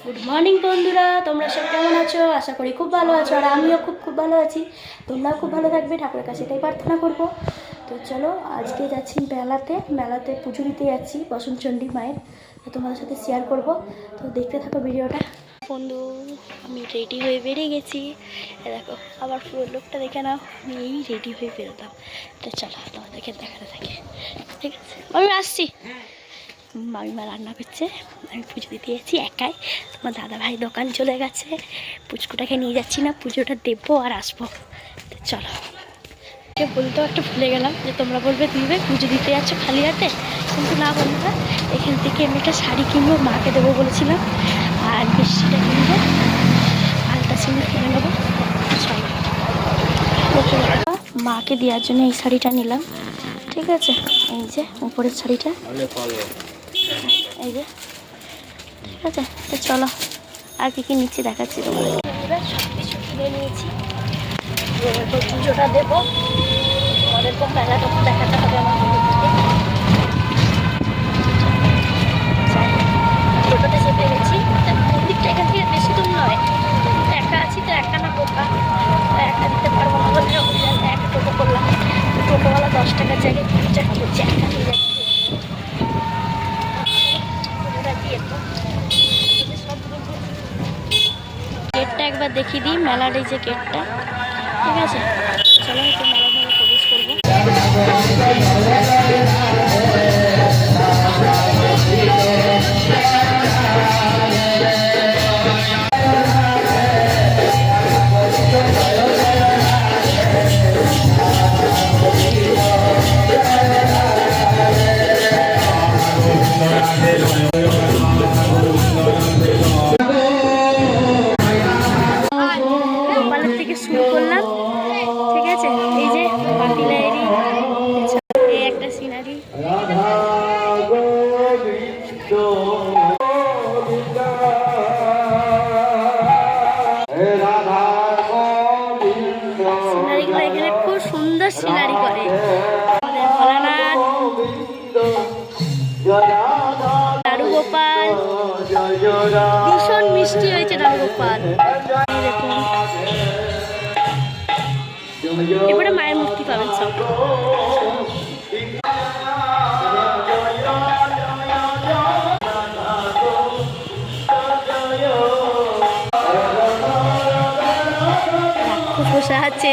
Good morning বন্ধুরা, তোমরা সব কেমন আছো? আশা করি খুব ভালো আছো, আর আমিও খুব ভালো আছি। তোমরাও খুব ভালো থাকবে, ঠাকুরের কাছে এটাই প্রার্থনা করবো। তো চলো, আজকে যাচ্ছি মেলাতে পুজো দিতে যাচ্ছি বসন্তচণ্ডী মায়ের। তো তোমাদের সাথে শেয়ার করব, তো দেখতে থাকো ভিডিওটা। বন্ধু, আমি রেডি হয়ে বেরিয়ে গেছি। দেখো, আবার পুরো লোকটা দেখে নাও, আমি এই রেডি হয়ে বেরোতাম। তো চলো তোমাদেরকে দেখাতে থাকি, ঠিক আছে? আমি আসছি। মামিমা রান্না করছে, আমি পুজো দিতে যাচ্ছি একাই। তোমার দাদা ভাই দোকান চলে গেছে, পুচকুটাকে নিয়ে যাচ্ছি না, পুজোটা দেবো আর আসবো। তো চলো, বলতেও একটা ভুলে গেলাম যে তোমরা বলবে দিবে পুজো দিতে যাচ্ছ খালি হাতে, কিন্তু না বন্ধুরা, এখান থেকে আমি একটা শাড়ি কিনবো, মাকে দেবো বলেছিলাম, আর মিষ্টিটা কিনবো, আলতা সিঁদুর কিনে নেবো। চলো, মাকে দেওয়ার জন্য এই শাড়িটা নিলাম, ঠিক আছে? এই যে উপরের শাড়িটা, এই যে, ঠিক আছে? তো চলো, আর কি নিচ্ছি দেখাচ্ছি তোমাদের। সব কিছু কিনে নিয়েছি, এবার পুজোটা দেবো, তোমাদেরকে মেলাটা দেখাতে হবে আমার টোটোতে চেপে গেছি। মন্দিরটা এখান থেকে বেশি দূর নয়, একা আছি তো, একা না বোকা, একা দিতে পারবো না বলে একটা টোটো করলাম। টোটোওয়ালা 10 টাকার জায়গায় 20 টাকা বলছে, একা নিয়ে যাচ্ছি। গেটটা একবার দেখিয়ে দিই, মেলার এই যে গেটটা, ঠিক আছে? চলো, একটু মেলার মধ্যে প্রবেশ করবো। থেকে শুরু করলাম, ঠিক আছে? এই যে পাতিলাইরি, এই একটা সিনারি, সিনারিগুলো এখানে খুব সুন্দর সিনারি করে আমাদের ভোলানাথ, নাড়ু গোপাল, ভীষণ মিষ্টি হয়েছে নাড়ু গোপাল। দেখুন, এবারে মায়ের মূর্তি পাবেন সব। বসে আছে।